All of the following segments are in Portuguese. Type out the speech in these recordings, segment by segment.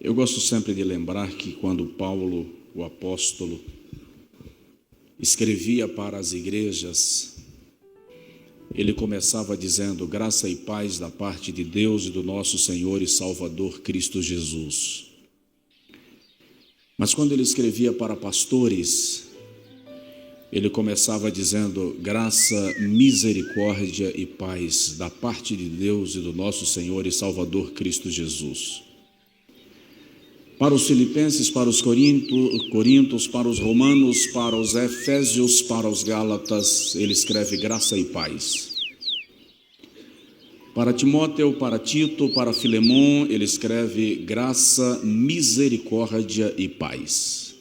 Eu gosto sempre de lembrar que quando Paulo, o apóstolo, escrevia para as igrejas, ele começava dizendo: graça e paz da parte de Deus e do nosso Senhor e Salvador Cristo Jesus. Mas quando ele escrevia para pastores, ele começava dizendo: graça, misericórdia e paz da parte de Deus e do nosso Senhor e Salvador Cristo Jesus. Para os filipenses, para os coríntios, para os romanos, para os efésios, para os gálatas, ele escreve graça e paz. Para Timóteo, para Tito, para Filemon, ele escreve graça, misericórdia e paz.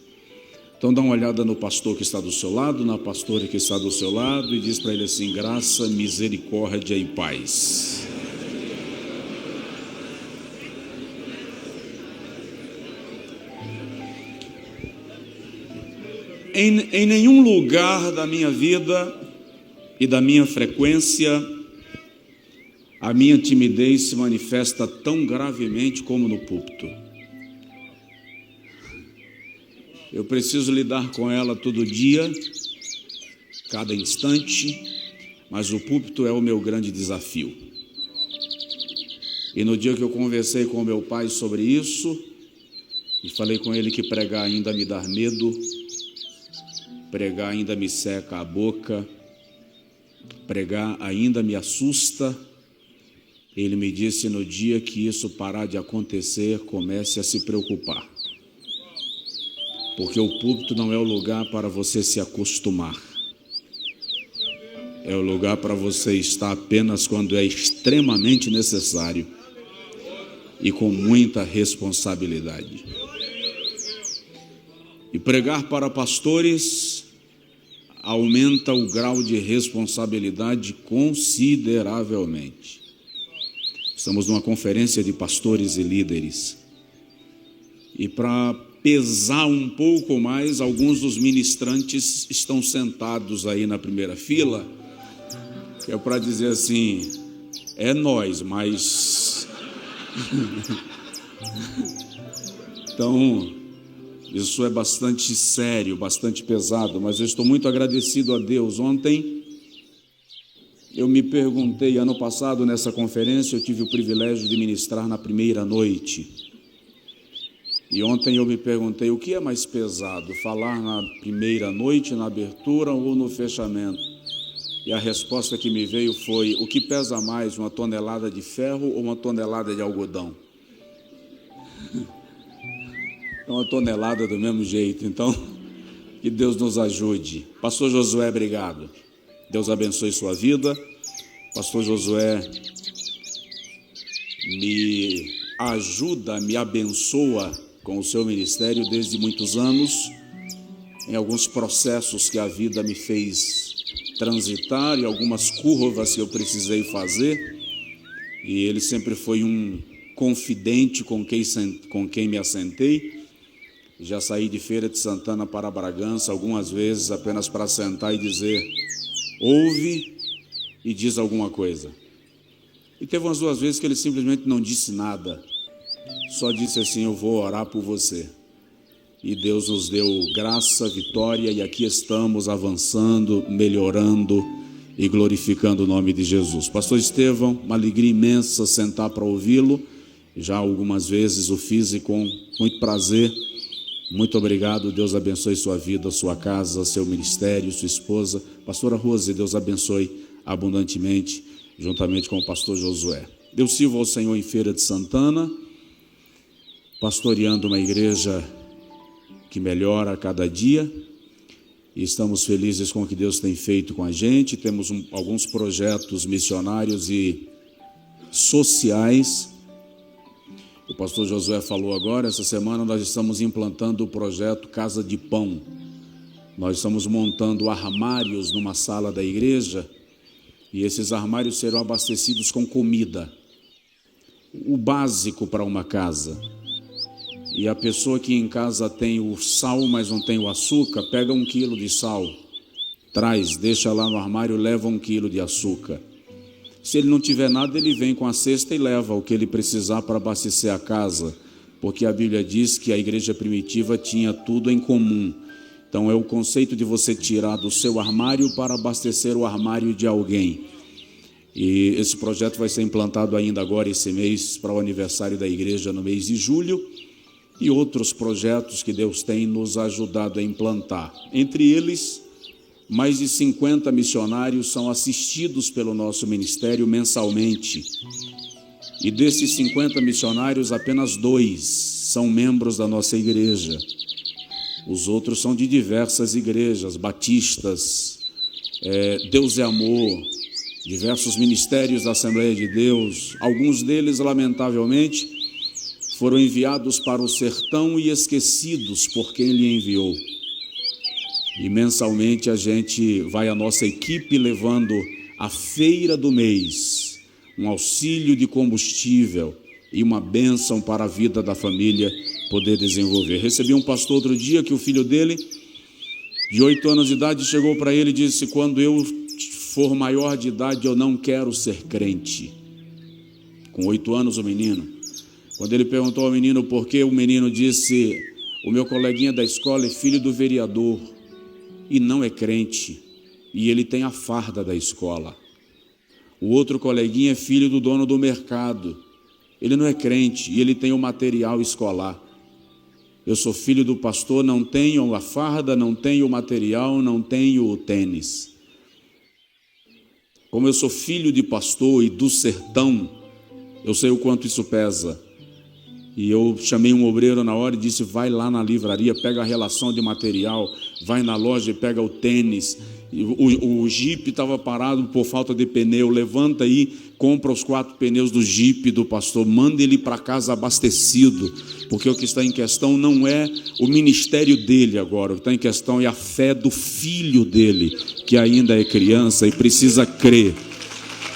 Então dá uma olhada no pastor que está do seu lado, na pastora que está do seu lado, e diz para ele assim: graça, misericórdia e paz. Em nenhum lugar da minha vida e da minha frequência, a minha timidez se manifesta tão gravemente como no púlpito. Eu preciso lidar com ela todo dia, cada instante, mas o púlpito é o meu grande desafio. E no dia que eu conversei com meu pai sobre isso, e falei com ele que pregar ainda me dá medo, pregar ainda me seca a boca, pregar ainda me assusta. Ele me disse: no dia que isso parar de acontecer, comece a se preocupar. Porque o púlpito não é o lugar para você se acostumar. É o lugar para você estar apenas quando é extremamente necessário e com muita responsabilidade. E pregar para pastores aumenta o grau de responsabilidade consideravelmente. Estamos numa conferência de pastores e líderes. E para pesar um pouco mais, alguns dos ministrantes estão sentados aí na primeira fila, que é para dizer assim: é nós, mas... Então, isso é bastante sério, bastante pesado, mas eu estou muito agradecido a Deus. Ontem eu me perguntei, ano passado nessa conferência eu tive o privilégio de ministrar na primeira noite. E ontem eu me perguntei: o que é mais pesado, falar na primeira noite, na abertura ou no fechamento? E a resposta que me veio foi: o que pesa mais, uma tonelada de ferro ou uma tonelada de algodão? É uma tonelada do mesmo jeito. Então, que Deus nos ajude. Pastor Josué, obrigado. Deus abençoe sua vida. Pastor Josué me ajuda, me abençoa com o seu ministério desde muitos anos, em alguns processos que a vida me fez transitar e algumas curvas que eu precisei fazer, e ele sempre foi um confidente com quem me assentei. Já saí de Feira de Santana para Bragança algumas vezes apenas para sentar e dizer: ouve e diz alguma coisa. E teve umas 2 vezes que ele simplesmente não disse nada, só disse assim: eu vou orar por você. E Deus nos deu graça, vitória, e aqui estamos avançando, melhorando e glorificando o nome de Jesus. Pastor Estevão, uma alegria imensa sentar para ouvi-lo. Já algumas vezes o fiz e com muito prazer. Muito obrigado. Deus abençoe sua vida, sua casa, seu ministério, sua esposa. Pastora Rose, Deus abençoe abundantemente, juntamente com o pastor Josué. Eu sirvo ao Senhor em Feira de Santana, pastoreando uma igreja que melhora a cada dia, e estamos felizes com o que Deus tem feito com a gente. Temos alguns projetos missionários e sociais. O pastor Josué falou agora, essa semana nós estamos implantando o projeto Casa de Pão. Nós estamos montando armários numa sala da igreja, e esses armários serão abastecidos com comida, o básico para uma casa. E a pessoa que em casa tem o sal, mas não tem o açúcar, pega 1 quilo de sal, traz, deixa lá no armário, leva 1 quilo de açúcar. Se ele não tiver nada, ele vem com a cesta e leva o que ele precisar para abastecer a casa, porque a Bíblia diz que a igreja primitiva tinha tudo em comum. Então é o conceito de você tirar do seu armário para abastecer o armário de alguém. E esse projeto vai ser implantado ainda agora esse mês, para o aniversário da igreja no mês de julho, e outros projetos que Deus tem nos ajudado a implantar. Entre eles, mais de 50 missionários são assistidos pelo nosso ministério mensalmente. E desses 50 missionários, apenas 2 são membros da nossa igreja. Os outros são de diversas igrejas, batistas, Deus é Amor, diversos ministérios da Assembleia de Deus. Alguns deles, lamentavelmente, foram enviados para o sertão e esquecidos por quem lhe enviou. E mensalmente a nossa equipe levando a feira do mês, um auxílio de combustível e uma bênção para a vida da família poder desenvolver. Recebi um pastor outro dia que o filho dele, de 8 anos de idade, chegou para ele e disse: quando eu for maior de idade, eu não quero ser crente. Com 8 anos o menino. Quando ele perguntou ao menino por quê, o menino disse: o meu coleguinha da escola é filho do vereador e não é crente, e ele tem a farda da escola. O outro coleguinha é filho do dono do mercado, ele não é crente e ele tem o material escolar. Eu sou filho do pastor, não tenho a farda, não tenho o material, não tenho o tênis. Como eu sou filho de pastor e do sertão, eu sei o quanto isso pesa. E eu chamei um obreiro na hora e disse: vai lá na livraria, pega a relação de material, vai na loja e pega o tênis. O Jeep estava parado por falta de pneu, levanta aí, compra os 4 pneus do Jeep do pastor, manda ele para casa abastecido, porque o que está em questão não é o ministério dele agora, o que está em questão é a fé do filho dele, que ainda é criança e precisa crer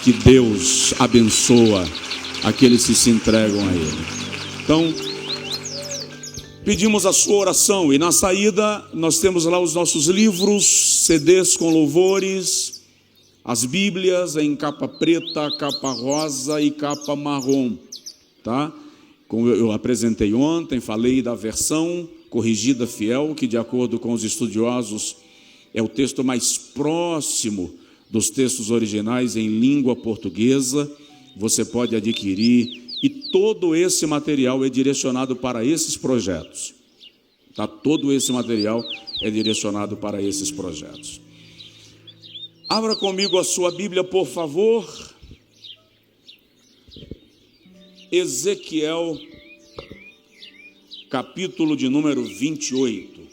que Deus abençoa aqueles que se entregam a ele. Então, pedimos a sua oração e na saída nós temos lá os nossos livros, CDs com louvores, as Bíblias em capa preta, capa rosa e capa marrom, tá? Como eu apresentei ontem, falei da versão corrigida fiel, que de acordo com os estudiosos é o texto mais próximo dos textos originais em língua portuguesa. Você pode adquirir. E todo esse material é direcionado para esses projetos. Tá? Todo esse material é direcionado para esses projetos. Abra comigo a sua Bíblia, por favor. Ezequiel, capítulo de número 28.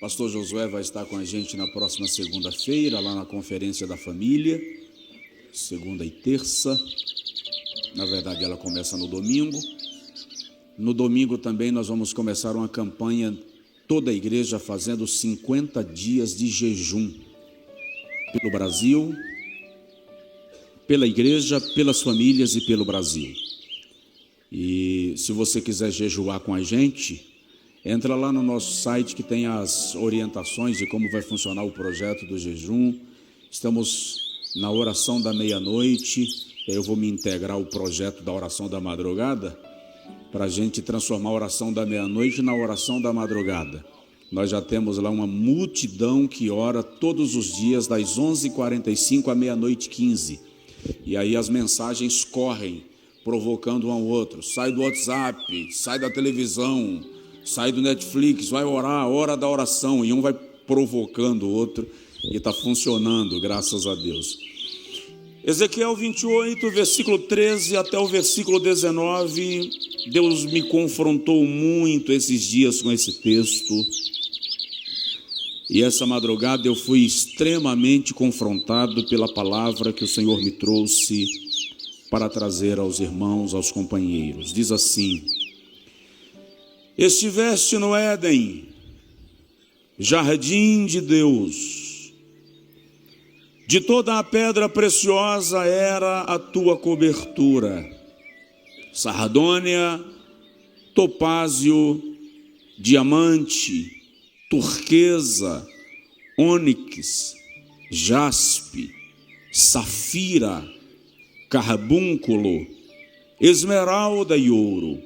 Pastor Josué vai estar com a gente na próxima segunda-feira, lá na Conferência da Família, segunda e terça. Na verdade, ela começa no domingo. No domingo também nós vamos começar uma campanha, toda a igreja fazendo 50 dias de jejum, pelo Brasil, pela igreja, pelas famílias e pelo Brasil. E se você quiser jejuar com a gente, entra lá no nosso site que tem as orientações de como vai funcionar o projeto do jejum. Estamos na oração da meia-noite, eu vou me integrar ao projeto da oração da madrugada, para a gente transformar a oração da meia-noite na oração da madrugada. Nós já temos lá uma multidão que ora todos os dias, das 11h45 à meia-noite 15. E aí as mensagens correm, provocando um ao outro. Sai do WhatsApp, sai da televisão, sai do Netflix, vai orar, hora da oração, e um vai provocando o outro, e está funcionando, graças a Deus. Ezequiel 28, versículo 13 até o versículo 19, Deus me confrontou muito esses dias com esse texto, e essa madrugada eu fui extremamente confrontado pela palavra que o Senhor me trouxe para trazer aos irmãos, aos companheiros. Diz assim: estiveste no Éden, jardim de Deus, de toda a pedra preciosa era a tua cobertura, sardônia, topázio, diamante, turquesa, ônix, jaspe, safira, carbúnculo, esmeralda e ouro.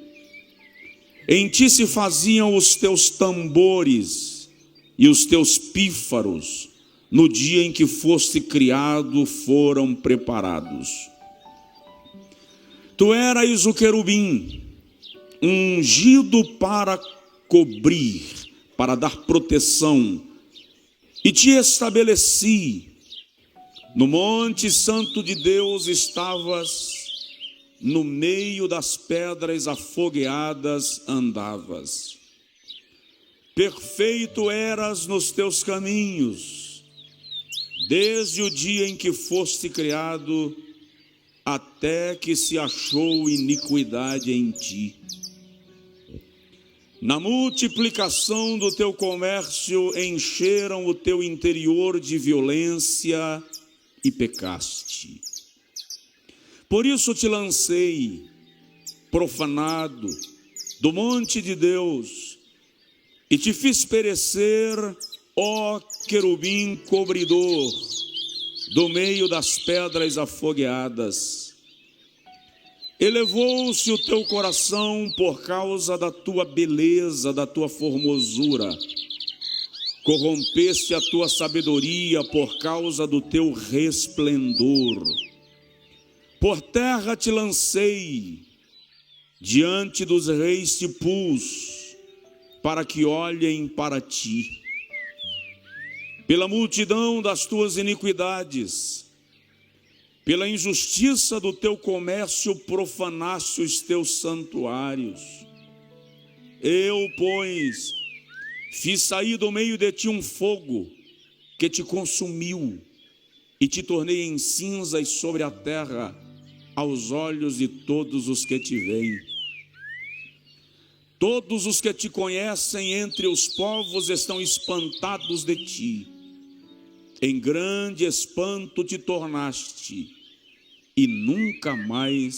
Em ti se faziam os teus tambores e os teus pífaros, no dia em que foste criado, foram preparados. Tu eras o querubim, ungido para cobrir, para dar proteção, e te estabeleci. No monte santo de Deus estavas, no meio das pedras afogueadas andavas. Perfeito eras nos teus caminhos, desde o dia em que foste criado, até que se achou iniquidade em ti. Na multiplicação do teu comércio encheram o teu interior de violência e pecaste. Por isso te lancei, profanado, do monte de Deus, e te fiz perecer, ó querubim cobridor, do meio das pedras afogueadas. Elevou-se o teu coração por causa da tua beleza, da tua formosura. Corrompeste a tua sabedoria por causa do teu resplendor. Por terra te lancei, diante dos reis te pus, para que olhem para ti. Pela multidão das tuas iniquidades, pela injustiça do teu comércio, profanaste os teus santuários. Eu, pois, fiz sair do meio de ti um fogo que te consumiu, e te tornei em cinzas sobre a terra, aos olhos de todos os que te veem. Todos os que te conhecem entre os povos estão espantados de ti. Em grande espanto te tornaste, e nunca mais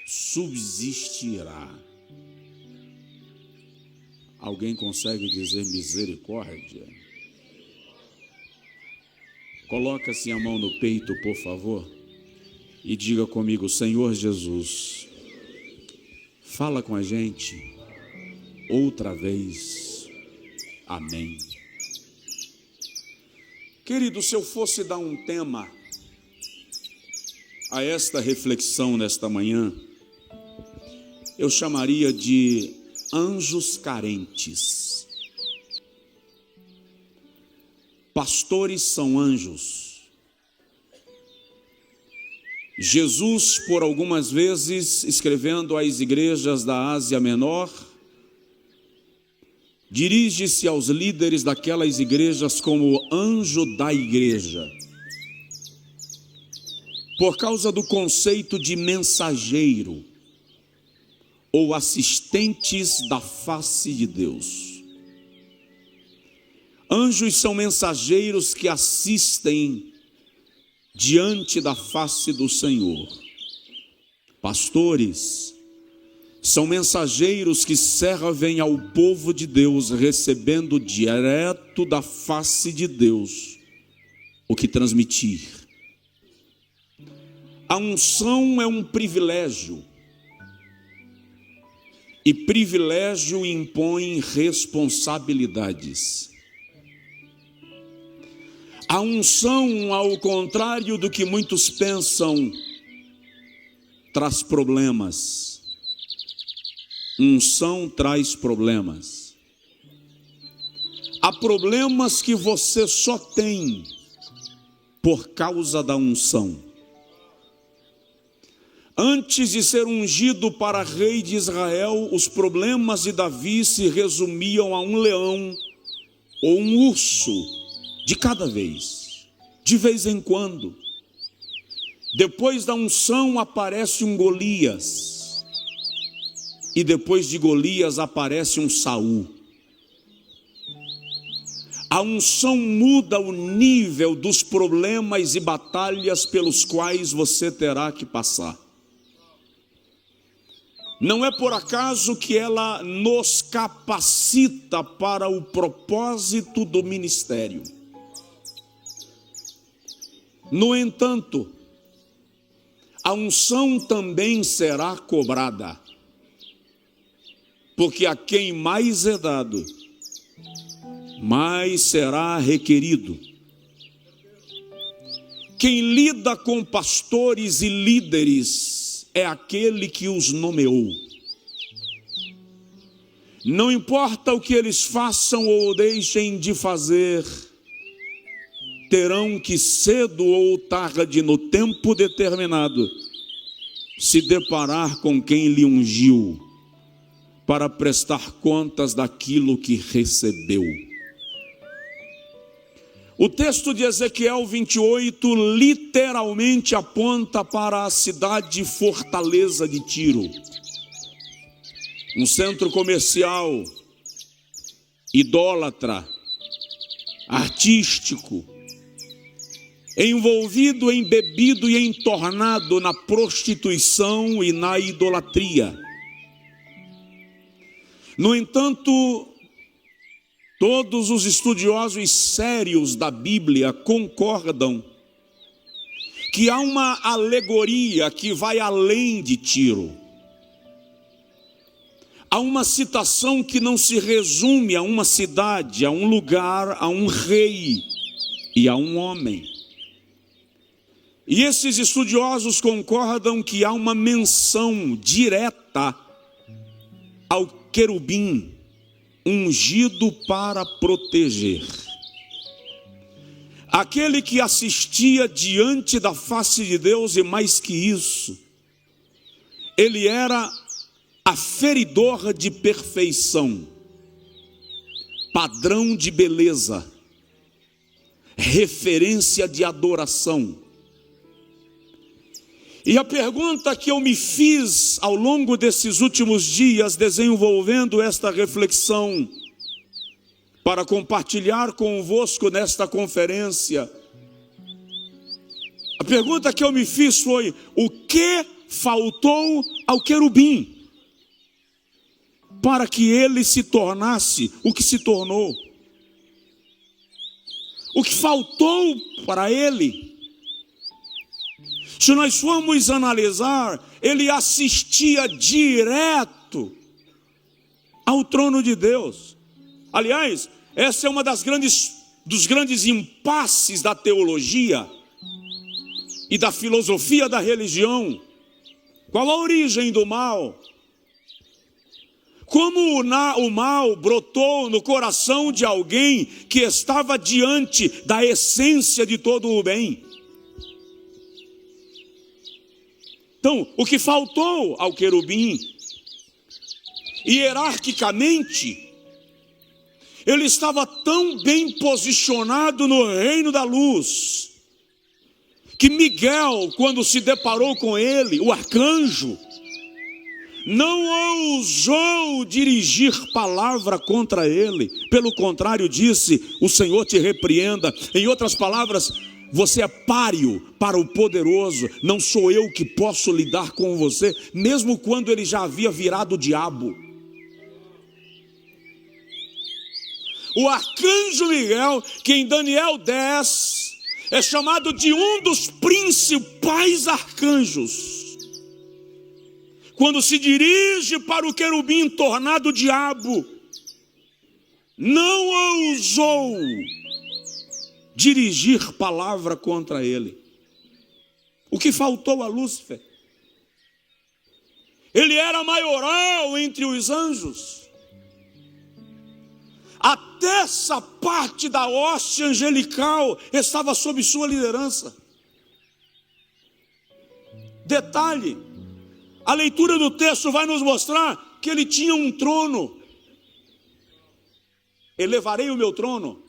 subsistirá. Alguém consegue dizer misericórdia? Coloca-se a mão no peito, por favor, e diga comigo: Senhor Jesus, fala com a gente outra vez. Amém. Querido, se eu fosse dar um tema a esta reflexão nesta manhã, eu chamaria de anjos carentes. Pastores são anjos. Jesus, por algumas vezes, escrevendo às igrejas da Ásia Menor, dirige-se aos líderes daquelas igrejas como anjo da igreja, por causa do conceito de mensageiro ou assistentes da face de Deus. Anjos são mensageiros que assistem diante da face do Senhor. Pastores são mensageiros que servem ao povo de Deus, recebendo direto da face de Deus o que transmitir. A unção é um privilégio, e privilégio impõe responsabilidades. A unção, ao contrário do que muitos pensam, traz problemas. Unção traz problemas. Há problemas que você só tem por causa da unção. Antes de ser ungido para rei de Israel, os problemas de Davi se resumiam a um leão ou um urso de cada vez, de vez em quando. Depois da unção aparece um Golias, e depois de Golias aparece um Saul. A unção muda o nível dos problemas e batalhas pelos quais você terá que passar. Não é por acaso que ela nos capacita para o propósito do ministério. No entanto, a unção também será cobrada, porque a quem mais é dado, mais será requerido. Quem lida com pastores e líderes é aquele que os nomeou. Não importa o que eles façam ou deixem de fazer, terão que cedo ou tarde, no tempo determinado, se deparar com quem lhe ungiu, para prestar contas daquilo que recebeu. O texto de Ezequiel 28 literalmente aponta para a cidade fortaleza de Tiro, um centro comercial, idólatra, artístico, envolvido, embebido e entornado na prostituição e na idolatria. No entanto, todos os estudiosos sérios da Bíblia concordam que há uma alegoria que vai além de Tiro. Há uma citação que não se resume a uma cidade, a um lugar, a um rei e a um homem. E esses estudiosos concordam que há uma menção direta ao querubim ungido para proteger. Aquele que assistia diante da face de Deus, e mais que isso, ele era aferidor de perfeição, padrão de beleza, referência de adoração. E a pergunta que eu me fiz ao longo desses últimos dias, desenvolvendo esta reflexão, para compartilhar convosco nesta conferência, a pergunta que eu me fiz foi: o que faltou ao querubim para que ele se tornasse o que se tornou? O que faltou para ele? Se nós formos analisar, ele assistia direto ao trono de Deus. Aliás, essa é uma dos grandes impasses da teologia e da filosofia da religião. Qual a origem do mal? Como o mal brotou no coração de alguém que estava diante da essência de todo o bem? Então, o que faltou ao querubim, hierarquicamente, ele estava tão bem posicionado no reino da luz, que Miguel, quando se deparou com ele, o arcanjo, não ousou dirigir palavra contra ele. Pelo contrário, disse: o Senhor te repreenda. Em outras palavras, você é páreo para o poderoso, não sou eu que posso lidar com você, mesmo quando ele já havia virado o diabo. O arcanjo Miguel, que em Daniel 10 é chamado de um dos principais arcanjos, quando se dirige para o querubim tornado diabo, não ousou dirigir palavra contra ele. O que faltou a Lúcifer? Ele era maioral entre os anjos. Até essa parte da hoste angelical estava sob sua liderança. Detalhe, a leitura do texto vai nos mostrar que ele tinha um trono. Elevarei o meu trono.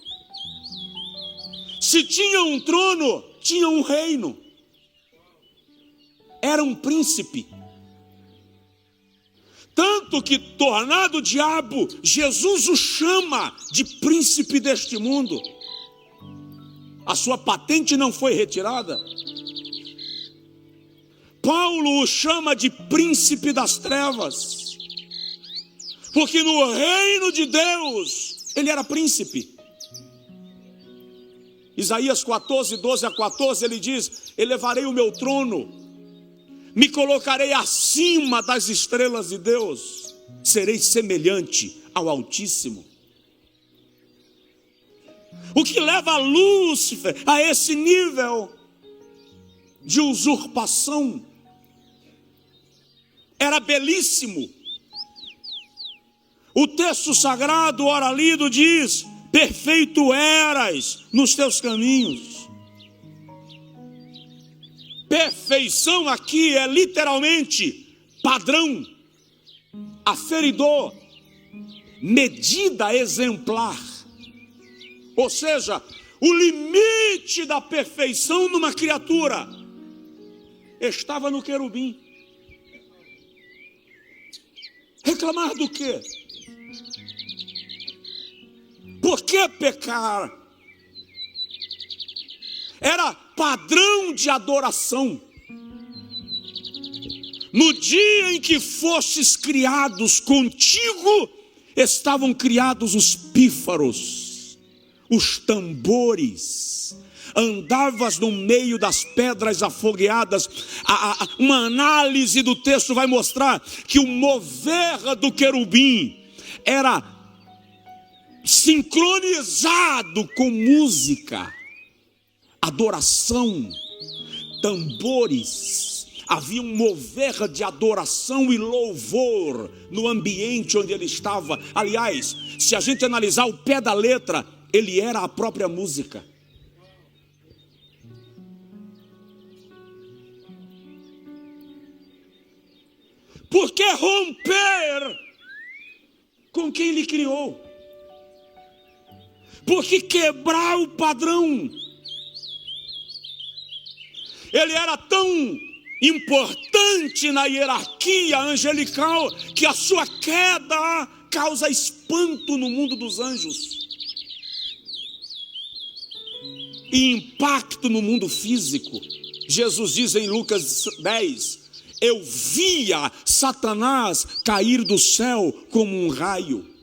Se tinha um trono, tinha um reino. Era um príncipe. Tanto que, tornado diabo, Jesus o chama de príncipe deste mundo. A sua patente não foi retirada. Paulo o chama de príncipe das trevas, porque no reino de Deus ele era príncipe. Isaías 14, 12 a 14, ele diz: elevarei o meu trono, me colocarei acima das estrelas de Deus, serei semelhante ao Altíssimo. O que leva Lúcifer a esse nível de usurpação era belíssimo. O texto sagrado, ora lido, diz: perfeito eras nos teus caminhos. Perfeição aqui é literalmente padrão, aferidor, medida exemplar. Ou seja, o limite da perfeição numa criatura estava no querubim. Reclamar do quê? Por que pecar? Era padrão de adoração. No dia em que fostes criados, contigo estavam criados os pífaros, os tambores. Andavas no meio das pedras afogueadas. Uma análise do texto vai mostrar que o mover do querubim era sincronizado com música, adoração, tambores. Havia um mover de adoração e louvor no ambiente onde ele estava. Aliás, se a gente analisar o pé da letra, ele era a própria música. Por que romper com quem lhe criou? Por que quebrar o padrão? Ele era tão importante na hierarquia angelical que a sua queda causa espanto no mundo dos anjos e impacto no mundo físico. Jesus diz em Lucas 10: eu via Satanás cair do céu como um raio.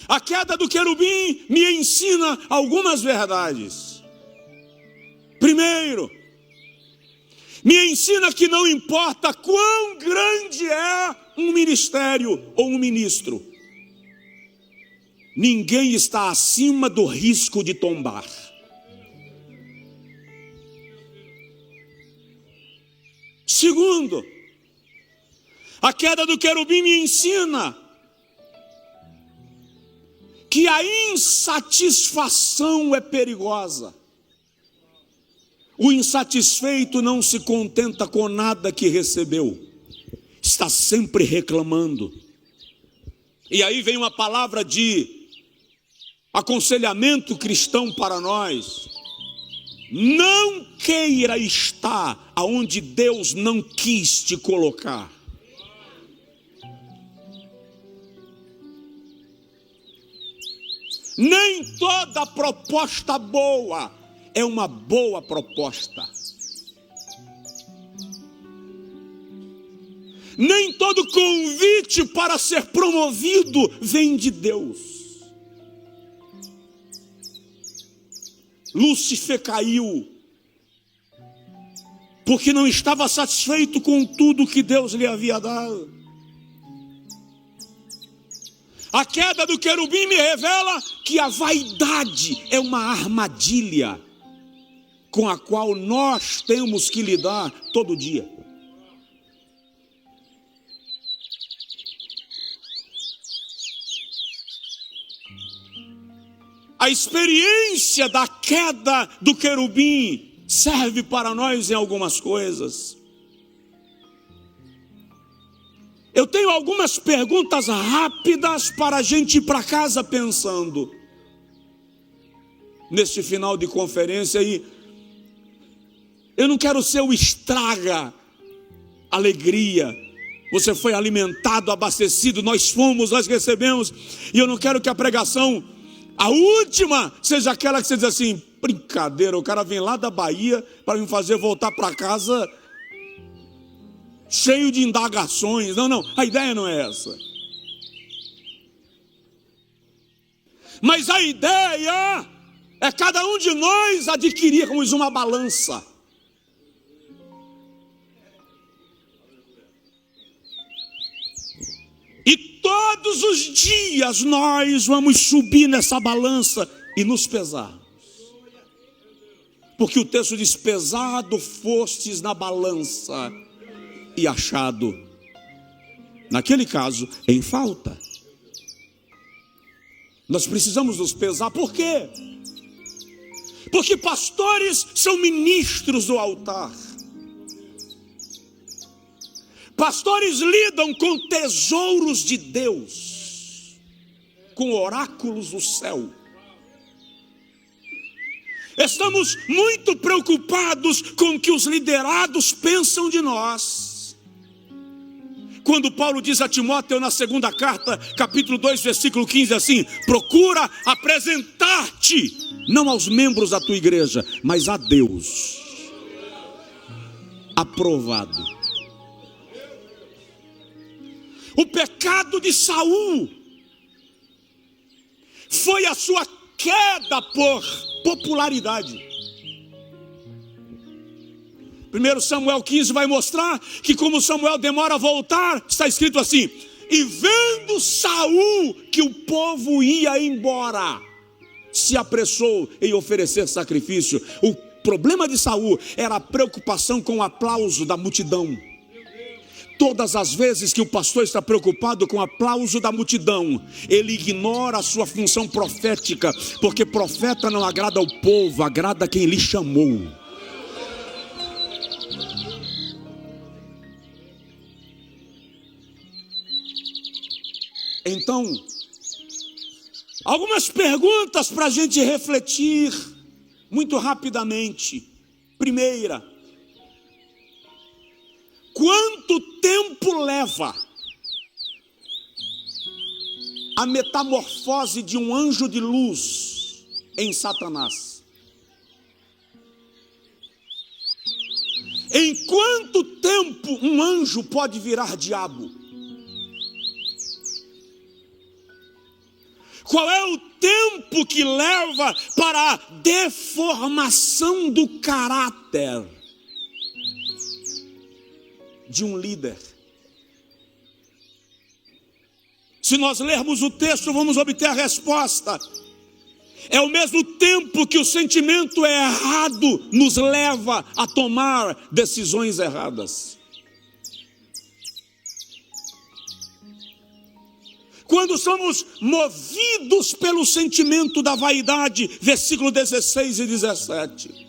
A queda do querubim me ensina algumas verdades. Primeiro, me ensina que não importa quão grande é um ministério ou um ministro, ninguém está acima do risco de tombar. Segundo, a queda do querubim me ensina que a insatisfação é perigosa. O insatisfeito não se contenta com nada que recebeu, está sempre reclamando. E aí vem uma palavra de aconselhamento cristão para nós: não queira estar aonde Deus não quis te colocar. Nem toda proposta boa é uma boa proposta. Nem todo convite para ser promovido vem de Deus. Lúcifer caiu porque não estava satisfeito com tudo que Deus lhe havia dado. A queda do querubim me revela que a vaidade é uma armadilha com a qual nós temos que lidar todo dia. A experiência da queda do querubim serve para nós em algumas coisas. Eu tenho algumas perguntas rápidas para a gente ir para casa pensando neste final de conferência. E eu não quero ser o estraga alegria. Você foi alimentado, abastecido, nós fomos, nós recebemos. E eu não quero que a pregação, a última, seja aquela que você diz assim: Brincadeira, o cara vem lá da Bahia para me fazer voltar para casa cheio de indagações. Não, a ideia não é essa. Mas a ideia é cada um de nós adquirirmos uma balança. E todos os dias nós vamos subir nessa balança e nos pesarmos. Porque o texto diz: pesado fostes na balança e achado, naquele caso, em falta. Nós precisamos nos pesar. Por quê? Porque pastores são ministros do altar. Pastores lidam com tesouros de Deus, com oráculos do céu. Estamos muito preocupados com o que os liderados pensam de nós. Quando Paulo diz a Timóteo na segunda carta, capítulo 2, versículo 15, assim: procura apresentar-te, não aos membros da tua igreja, mas a Deus, aprovado. O pecado de Saul foi a sua queda por popularidade. 1 Samuel 15 vai mostrar que como Samuel demora a voltar, está escrito assim: e vendo Saul que o povo ia embora, se apressou em oferecer sacrifício. O problema de Saul era a preocupação com o aplauso da multidão. Todas as vezes que o pastor está preocupado com o aplauso da multidão, ele ignora a sua função profética, porque profeta não agrada ao povo, agrada quem lhe chamou. Então, algumas perguntas para a gente refletir muito rapidamente. Primeira: quanto tempo leva a metamorfose de um anjo de luz em Satanás? Em quanto tempo um anjo pode virar diabo? Qual é o tempo que leva para a deformação do caráter de um líder? Se nós lermos o texto, vamos obter a resposta. É o mesmo tempo que o sentimento errado nos leva a tomar decisões erradas. Quando somos movidos pelo sentimento da vaidade, versículo 16 e 17.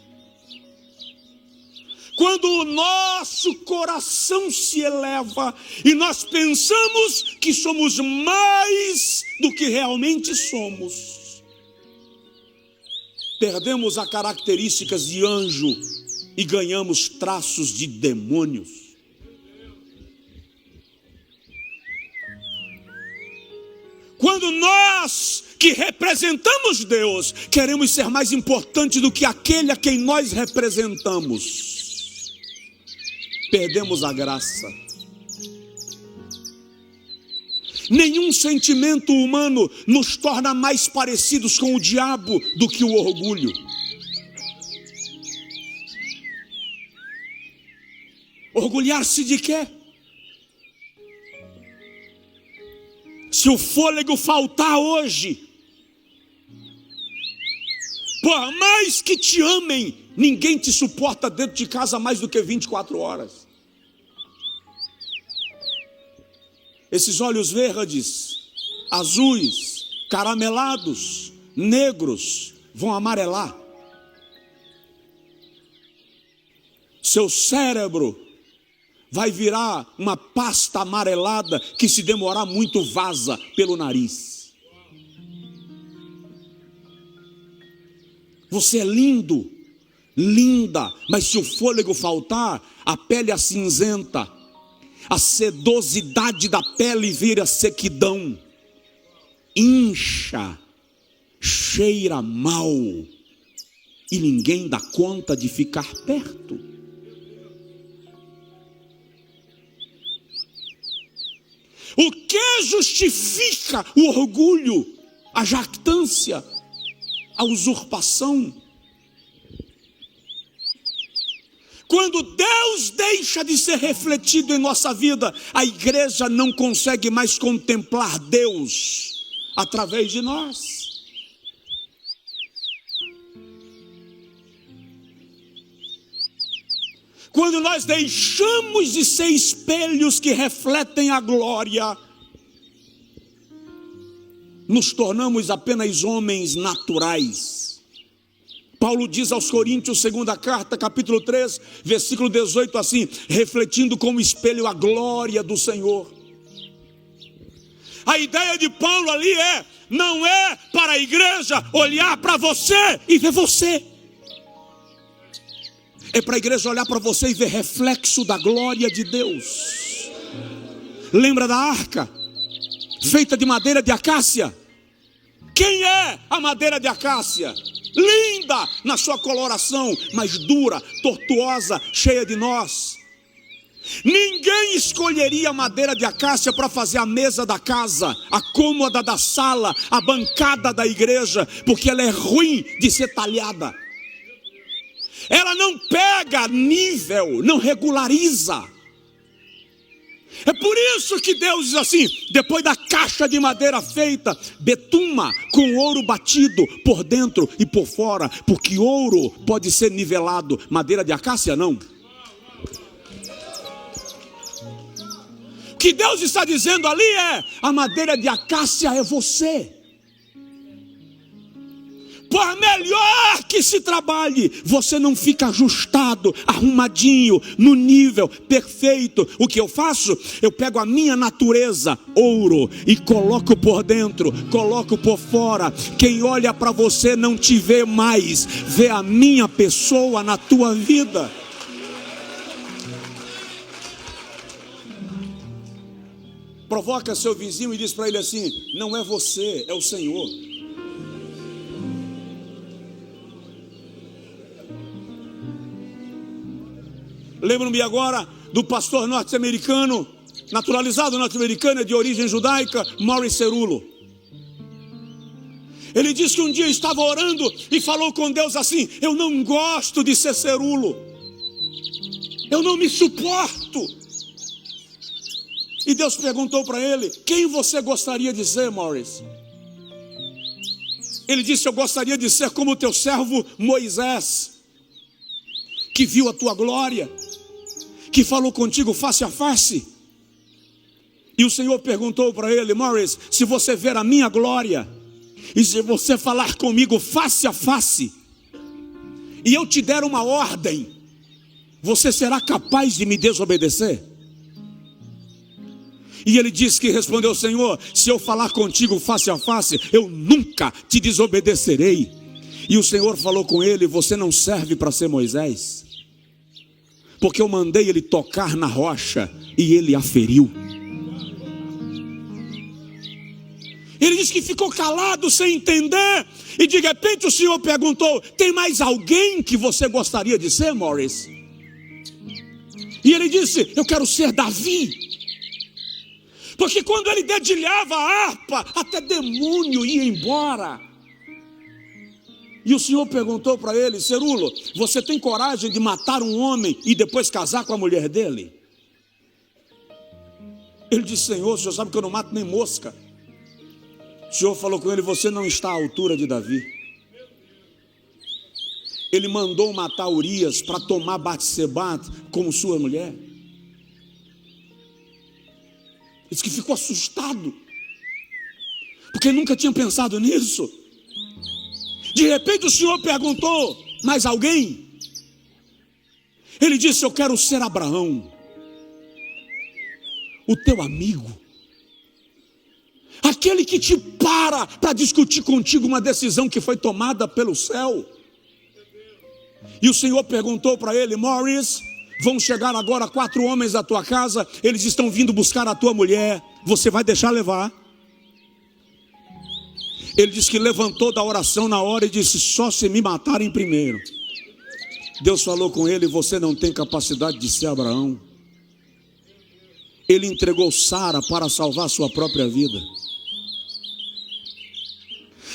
Quando o nosso coração se eleva e nós pensamos que somos mais do que realmente somos, perdemos as características de anjo e ganhamos traços de demônios. Quando nós que representamos Deus queremos ser mais importantes do que aquele a quem nós representamos, perdemos a graça. Nenhum sentimento humano nos torna mais parecidos com o diabo do que o orgulho. Orgulhar-se de quê? Se o fôlego faltar hoje, por mais que te amem, ninguém te suporta dentro de casa mais do que 24 horas. Esses olhos verdes, azuis, caramelados, negros, vão amarelar. Seu cérebro vai virar uma pasta amarelada que, se demorar muito, vaza pelo nariz. Você é lindo, linda, mas se o fôlego faltar, a pele acinzenta, a sedosidade da pele vira sequidão, incha, cheira mal e ninguém dá conta de ficar perto. O que justifica o orgulho, a jactância, a usurpação? Quando Deus deixa de ser refletido em nossa vida, a igreja não consegue mais contemplar Deus através de nós. Quando nós deixamos de ser espelhos que refletem a glória, nos tornamos apenas homens naturais. Paulo diz aos Coríntios, segunda carta, capítulo 3, versículo 18, assim: refletindo como espelho a glória do Senhor. A ideia de Paulo ali não é para a igreja olhar para você e ver você. É para a igreja olhar para você e ver reflexo da glória de Deus. Lembra da arca? Feita de madeira de acácia. Quem é a madeira de acácia? Linda na sua coloração, mas dura, tortuosa, cheia de nós. Ninguém escolheria a madeira de acácia para fazer a mesa da casa, a cômoda da sala, a bancada da igreja, porque ela é ruim de ser talhada. Ela não pega nível, não regulariza. É por isso que Deus diz assim: depois da caixa de madeira feita, betuma com ouro batido por dentro e por fora, porque ouro pode ser nivelado, madeira de acácia não. O que Deus está dizendo ali a madeira de acácia é você. Por melhor que se trabalhe, você não fica ajustado, arrumadinho, no nível perfeito. O que eu faço? Eu pego a minha natureza, ouro, e coloco por dentro, coloco por fora. Quem olha para você não te vê mais, vê a minha pessoa na tua vida. Provoca seu vizinho e diz para ele assim: não é você, é o Senhor. Lembro-me agora do pastor norte-americano, naturalizado norte-americano, de origem judaica, Morris Cerullo. Ele disse que um dia estava orando e falou com Deus assim: eu não gosto de ser Cerullo, eu não me suporto. E Deus perguntou para ele: quem você gostaria de ser, Morris? Ele disse: eu gostaria de ser como o teu servo Moisés, que viu a tua glória, que falou contigo face a face. E o Senhor perguntou para ele: Morris, se você ver a minha glória, e se você falar comigo face a face, e eu te der uma ordem, você será capaz de me desobedecer? E ele disse que respondeu: Senhor, se eu falar contigo face a face, eu nunca te desobedecerei. E o Senhor falou com ele: você não serve para ser Moisés, porque eu mandei ele tocar na rocha e ele a feriu. Ele disse que ficou calado sem entender, e de repente o Senhor perguntou: tem mais alguém que você gostaria de ser, Morris? E ele disse: eu quero ser Davi. Porque quando ele dedilhava a harpa, até demônio ia embora. E o Senhor perguntou para ele: Cerullo, você tem coragem de matar um homem e depois casar com a mulher dele? Ele disse: Senhor, o Senhor sabe que eu não mato nem mosca. O Senhor falou com ele: você não está à altura de Davi. Ele mandou matar Urias para tomar Batseba como sua mulher. Ele disse que ficou assustado, porque nunca tinha pensado nisso. De repente o Senhor perguntou: mais alguém? Ele disse: eu quero ser Abraão, o teu amigo, aquele que te para discutir contigo uma decisão que foi tomada pelo céu. E o Senhor perguntou para ele: Morris, vão chegar agora 4 homens da tua casa, eles estão vindo buscar a tua mulher, você vai deixar levar? Ele diz que levantou da oração na hora e disse: só se me matarem primeiro. Deus falou com ele: você não tem capacidade de ser Abraão. Ele entregou Sara para salvar sua própria vida.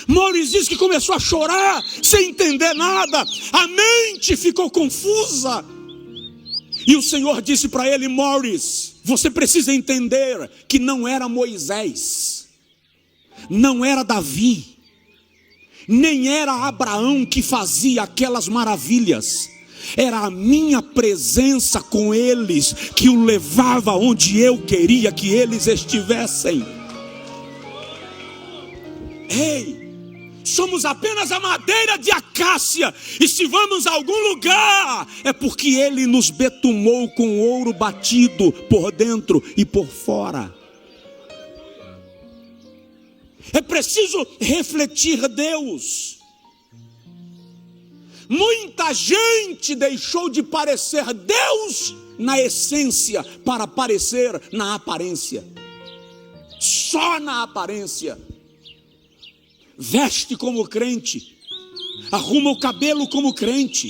Morris diz que começou a chorar sem entender nada, a mente ficou confusa. E o Senhor disse para ele: Morris, você precisa entender que não era Moisés, não era Davi, nem era Abraão que fazia aquelas maravilhas. Era a minha presença com eles que o levava onde eu queria que eles estivessem. Ei, somos apenas a madeira de acácia, e se vamos a algum lugar, é porque Ele nos betumou com ouro batido por dentro e por fora. É preciso refletir Deus. Muita gente deixou de parecer Deus na essência para aparecer na aparência. Só na aparência. Veste como crente, arruma o cabelo como crente,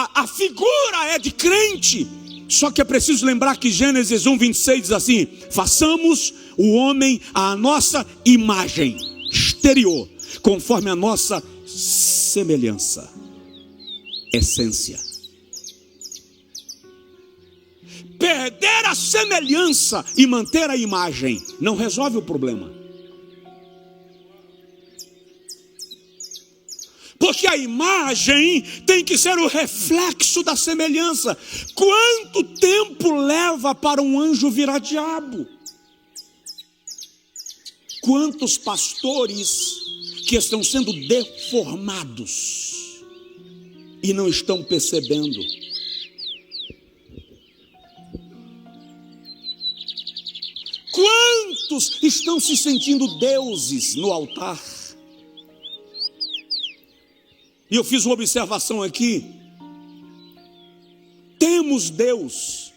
a figura é de crente. Só que é preciso lembrar que Gênesis 1:26 diz assim: façamos o homem à nossa imagem exterior, conforme a nossa semelhança, essência. Perder a semelhança e manter a imagem não resolve o problema. Porque a imagem tem que ser o reflexo da semelhança. Quanto tempo leva para um anjo virar diabo? Quantos pastores que estão sendo deformados e não estão percebendo? Quantos estão se sentindo deuses no altar? E eu fiz uma observação aqui. Temos Deus,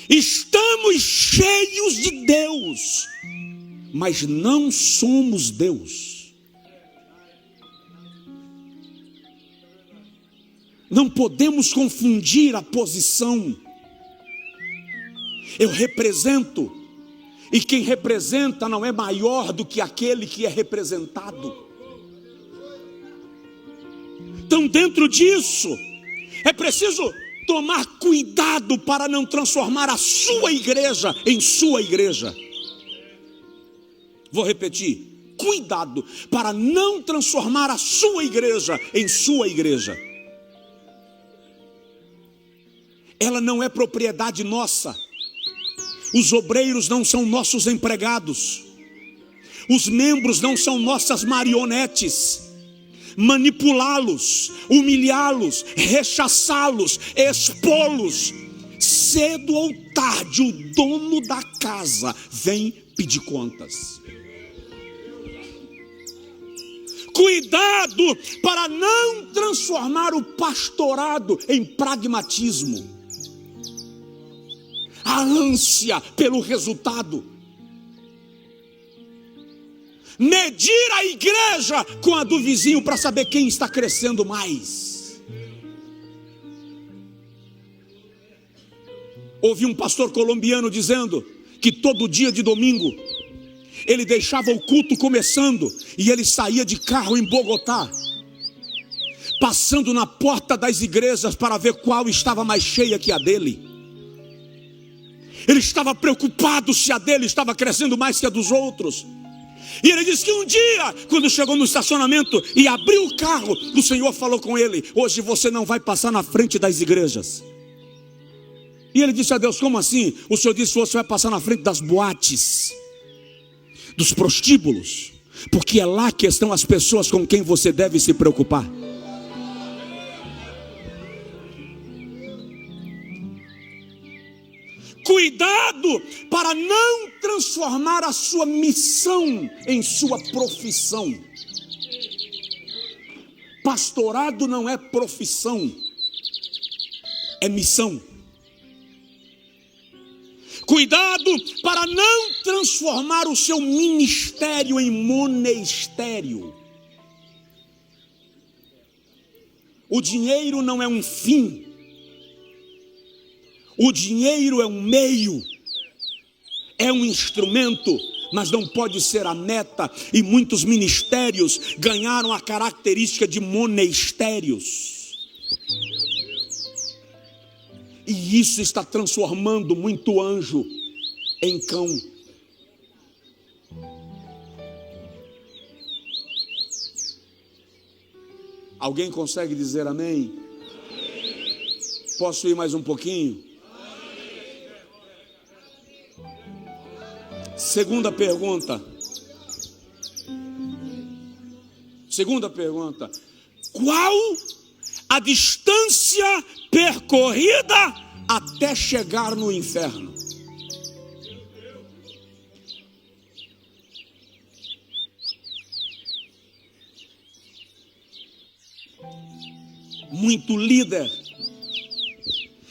estamos cheios de Deus, mas não somos Deus. Não podemos confundir a posição. Eu represento, e quem representa não é maior do que aquele que é representado. Então, dentro disso, é preciso tomar cuidado para não transformar a sua igreja em sua igreja. Vou repetir: cuidado para não transformar a sua igreja em sua igreja. Ela não é propriedade nossa. Os obreiros não são nossos empregados. Os membros não são nossas marionetes. Manipulá-los, humilhá-los, rechaçá-los, expô-los, cedo ou tarde o dono da casa vem pedir contas. Cuidado para não transformar o pastorado em pragmatismo, a ânsia pelo resultado. Medir a igreja com a do vizinho para saber quem está crescendo mais. Ouvi um pastor colombiano dizendo que todo dia de domingo ele deixava o culto começando e ele saía de carro em Bogotá, passando na porta das igrejas para ver qual estava mais cheia que a dele. Ele estava preocupado se a dele estava crescendo mais que a dos outros. E ele disse que um dia, quando chegou no estacionamento e abriu o carro, o Senhor falou com ele: hoje você não vai passar na frente das igrejas. E ele disse a Deus: como assim? O Senhor disse: você vai passar na frente das boates, dos prostíbulos, porque é lá que estão as pessoas com quem você deve se preocupar. Cuidado para não transformar a sua missão em sua profissão. Pastorado não é profissão, é missão. Cuidado para não transformar o seu ministério em monestério. O dinheiro não é um fim. O dinheiro é um meio. É um instrumento, mas não pode ser a meta. E muitos ministérios ganharam a característica de monestérios. E isso está transformando muito anjo em cão. Alguém consegue dizer amém? Posso ir mais um pouquinho? Segunda pergunta. Qual a distância percorrida até chegar no inferno? Muito líder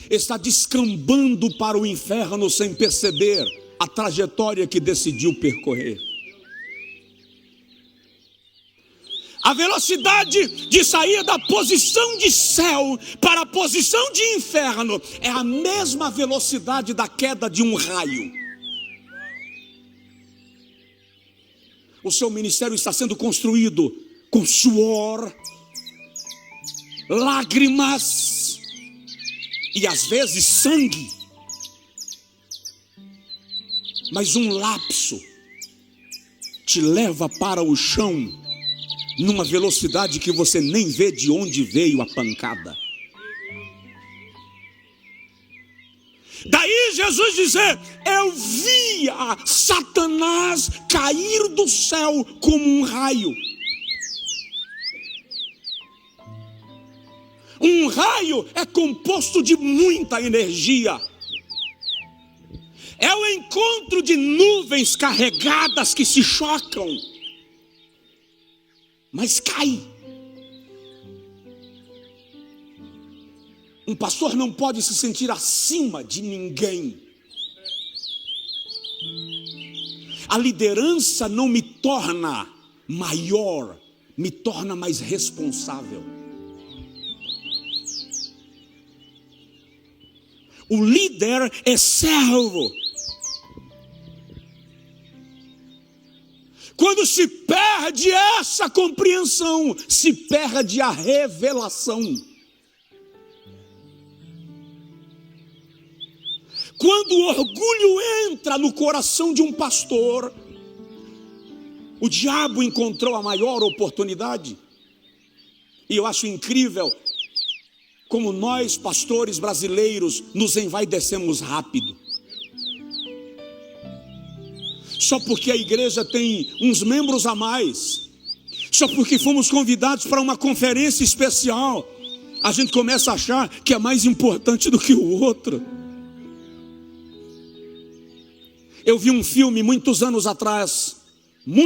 está descambando para o inferno sem perceber a trajetória que decidiu percorrer. A velocidade de sair da posição de céu para a posição de inferno é a mesma velocidade da queda de um raio. O seu ministério está sendo construído com suor, lágrimas e às vezes sangue. Mas um lapso te leva para o chão numa velocidade que você nem vê de onde veio a pancada. Daí Jesus dizer: eu via Satanás cair do céu como um raio. Um raio é composto de muita energia. É o encontro de nuvens carregadas que se chocam, mas cai. Um pastor não pode se sentir acima de ninguém. A liderança não me torna maior, me torna mais responsável. O líder é servo. Quando se perde essa compreensão, se perde a revelação. Quando o orgulho entra no coração de um pastor, o diabo encontrou a maior oportunidade. E eu acho incrível como nós, pastores brasileiros, nos envaidecemos rápido. Só porque a igreja tem uns membros a mais, só porque fomos convidados para uma conferência especial, a gente começa a achar que é mais importante do que o outro. Eu vi um filme muitos anos atrás, e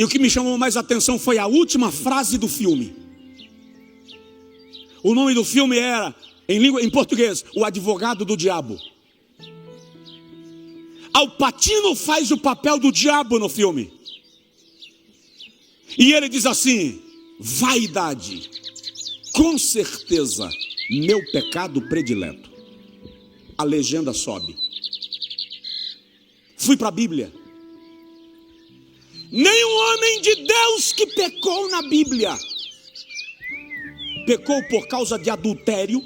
o que me chamou mais atenção foi a última frase do filme. O nome do filme era, em português, O Advogado do Diabo. Al Pacino faz o papel do diabo no filme. E ele diz assim: vaidade, com certeza, meu pecado predileto. A legenda sobe. Fui para a Bíblia. Nenhum homem de Deus que pecou na Bíblia pecou por causa de adultério,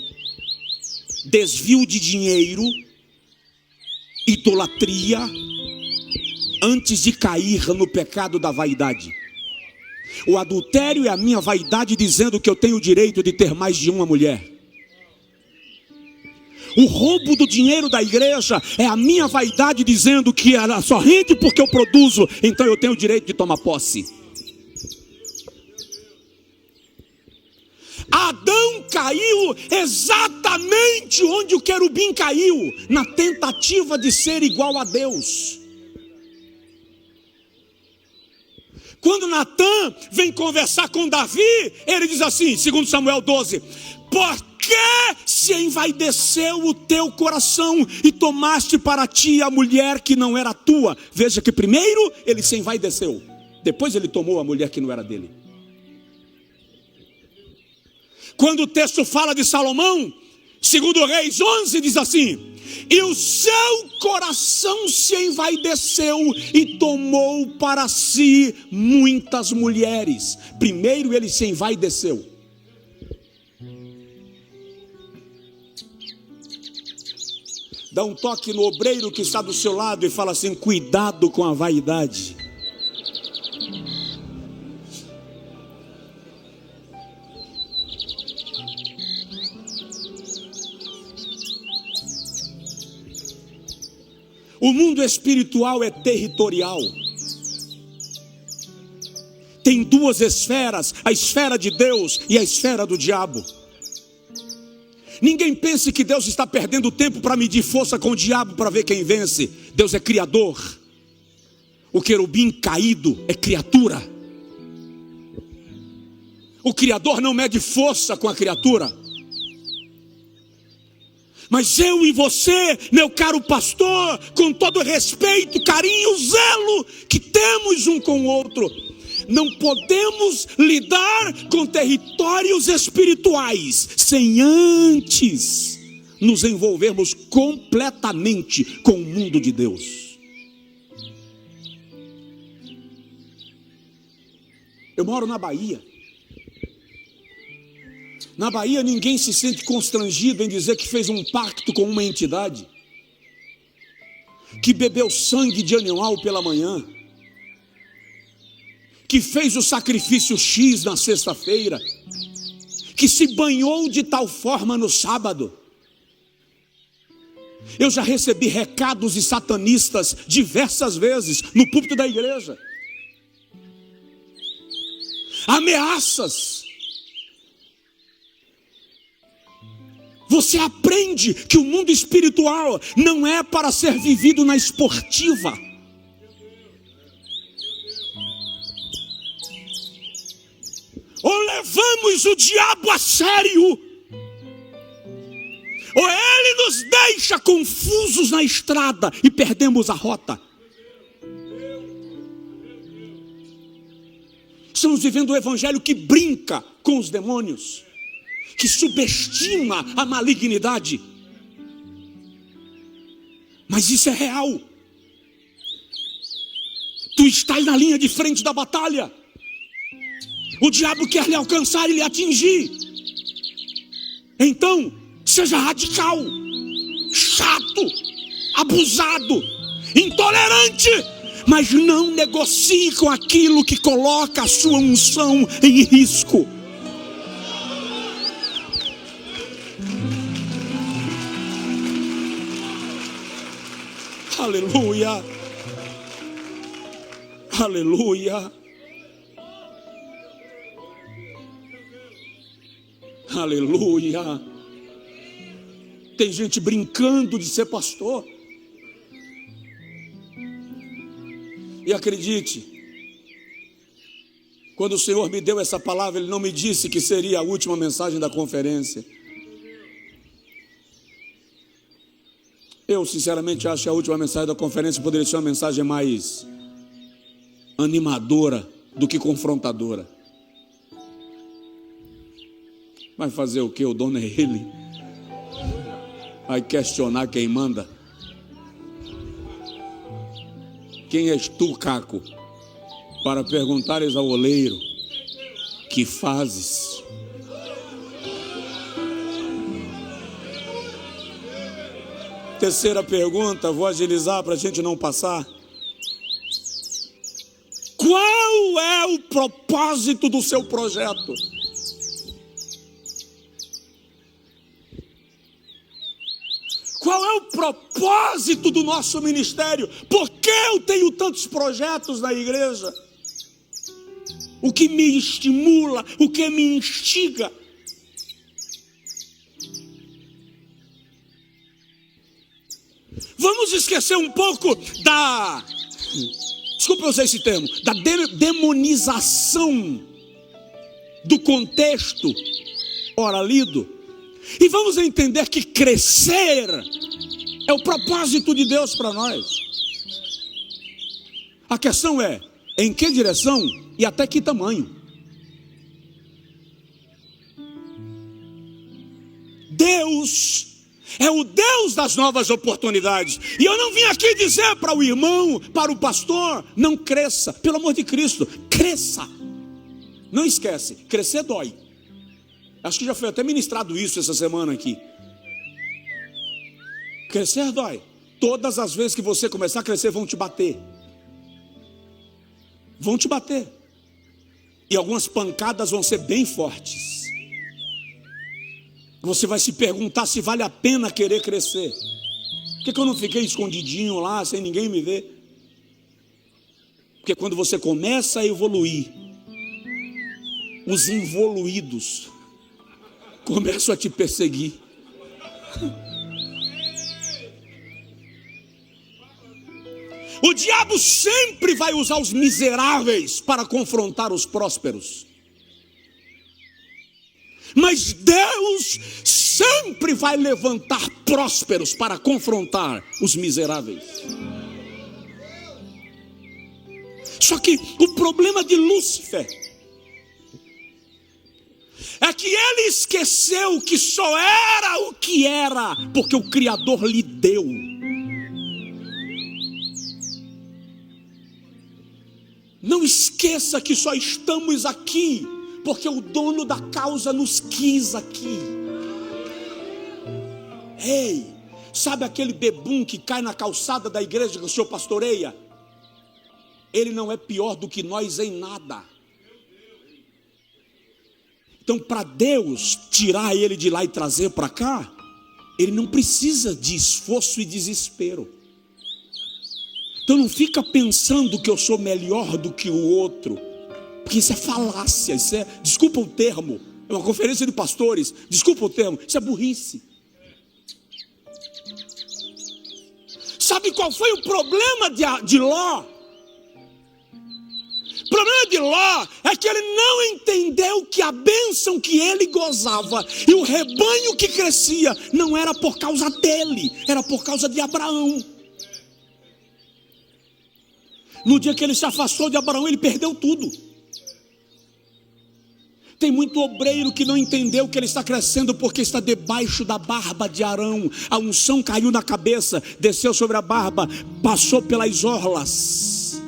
desvio de dinheiro, idolatria, antes de cair no pecado da vaidade. O adultério é a minha vaidade dizendo que eu tenho o direito de ter mais de uma mulher. O roubo do dinheiro da igreja é a minha vaidade dizendo que ela só rende porque eu produzo, então eu tenho o direito de tomar posse. Adão caiu exatamente onde o querubim caiu, na tentativa de ser igual a Deus. Quando Natã vem conversar com Davi, ele diz assim, segundo Samuel 12: por que se envaideceu o teu coração e tomaste para ti a mulher que não era tua? Veja que primeiro ele se envaideceu, depois ele tomou a mulher que não era dele. Quando o texto fala de Salomão, segundo Reis 11, diz assim: e o seu coração se envaideceu e tomou para si muitas mulheres. Primeiro ele se envaideceu. Dá um toque no obreiro que está do seu lado e fala assim: cuidado com a vaidade. O mundo espiritual é territorial. Tem duas esferas, a esfera de Deus e a esfera do diabo. Ninguém pense que Deus está perdendo tempo para medir força com o diabo para ver quem vence. Deus é criador. O querubim caído é criatura. O criador não mede força com a criatura. Mas eu e você, meu caro pastor, com todo respeito, carinho, zelo que temos um com o outro, não podemos lidar com territórios espirituais sem antes nos envolvermos completamente com o mundo de Deus. Eu moro na Bahia. Na Bahia ninguém se sente constrangido em dizer que fez um pacto com uma entidade, que bebeu sangue de animal pela manhã, que fez o sacrifício X na sexta-feira, que se banhou de tal forma no sábado. Eu já recebi recados de satanistas diversas vezes no púlpito da igreja, ameaças. Você aprende que o mundo espiritual não é para ser vivido na esportiva. Ou levamos o diabo a sério, ou ele nos deixa confusos na estrada e perdemos a rota. Estamos vivendo um evangelho que brinca com os demônios, que subestima a malignidade. Mas isso é real. Tu estás na linha de frente da batalha. O diabo quer lhe alcançar e lhe atingir. Então, seja radical, chato, abusado, intolerante, mas não negocie com aquilo que coloca a sua unção em risco. Aleluia, aleluia, aleluia. Tem gente brincando de ser pastor. E acredite, quando o Senhor me deu essa palavra, Ele não me disse que seria a última mensagem da conferência. Eu sinceramente acho que a última mensagem da conferência poderia ser uma mensagem mais animadora do que confrontadora. Vai fazer o que? O dono é Ele. Vai questionar quem manda. Quem és tu, Caco, para perguntares ao oleiro: que fazes? Terceira pergunta, vou agilizar para a gente não passar. Qual é o propósito do seu projeto? Qual é o propósito do nosso ministério? Por que eu tenho tantos projetos na igreja? O que me estimula, o que me instiga? Vamos esquecer um pouco da desculpa eu usar esse termo, da demonização do contexto ora lido, e vamos entender que crescer é o propósito de Deus para nós. A questão é, em que direção e até que tamanho? Deus é o Deus das novas oportunidades. E eu não vim aqui dizer para o irmão, para o pastor, não cresça. Pelo amor de Cristo, cresça. Não esquece, crescer dói. Acho que já foi até ministrado isso essa semana aqui. Crescer dói. Todas as vezes que você começar a crescer, vão te bater. Vão te bater. E algumas pancadas vão ser bem fortes. Você vai se perguntar se vale a pena querer crescer. Por que eu não fiquei escondidinho lá, sem ninguém me ver? Porque quando você começa a evoluir, os involuídos começam a te perseguir. O diabo sempre vai usar os miseráveis para confrontar os prósperos. Mas Deus sempre vai levantar prósperos para confrontar os miseráveis. Só que o problema de Lúcifer é que ele esqueceu que só era o que era porque o Criador lhe deu. Não esqueça que só estamos aqui porque o dono da causa nos quis aqui. Ei, sabe aquele bebum que cai na calçada da igreja que o senhor pastoreia? Ele não é pior do que nós em nada. Então, para Deus tirar ele de lá e trazer para cá, ele não precisa de esforço e desespero. Então não fica pensando que eu sou melhor do que o outro, porque isso é falácia, isso é, desculpa o termo, é uma conferência de pastores, desculpa o termo, isso é burrice. Sabe qual foi o problema de Ló? O problema de Ló é que ele não entendeu que a bênção que ele gozava e o rebanho que crescia não era por causa dele, era por causa de Abraão. No dia que ele se afastou de Abraão, ele perdeu tudo. Tem muito obreiro que não entendeu que ele está crescendo porque está debaixo da barba de Arão. A unção caiu na cabeça, desceu sobre a barba, passou pelas orlas.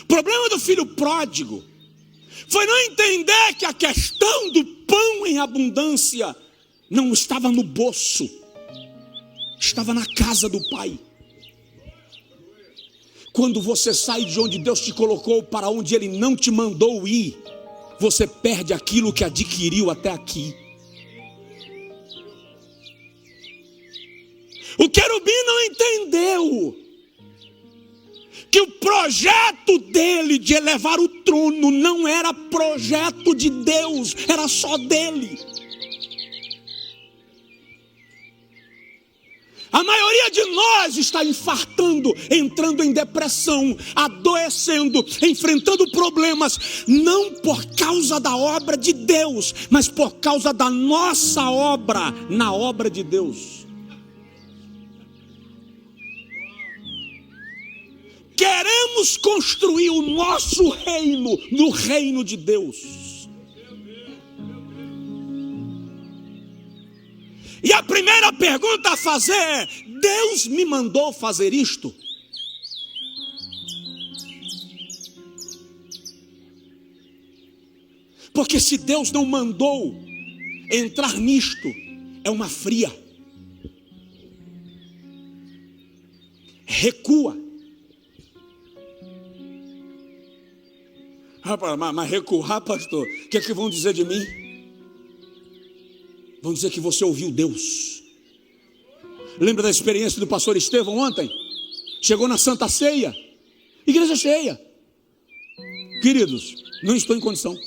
O problema do filho pródigo foi não entender que a questão do pão em abundância não estava no bolso, estava na casa do pai. Quando você sai de onde Deus te colocou para onde Ele não te mandou ir, você perde aquilo que adquiriu até aqui. O querubim não entendeu que o projeto dele de elevar o trono não era projeto de Deus, era só dele. A maioria de nós está infartando, entrando em depressão, adoecendo, enfrentando problemas, não por causa da obra de Deus, mas por causa da nossa obra na obra de Deus. Queremos construir o nosso reino no reino de Deus. E a primeira pergunta a fazer é: Deus me mandou fazer isto? Porque se Deus não mandou entrar nisto, é uma fria. Recua. Rapaz, mas recuar, pastor, o que é que vão dizer de mim? Vão dizer que você ouviu Deus. Lembra da experiência do pastor Estevão ontem? Chegou na Santa Ceia, igreja cheia. Queridos, não estou em condição.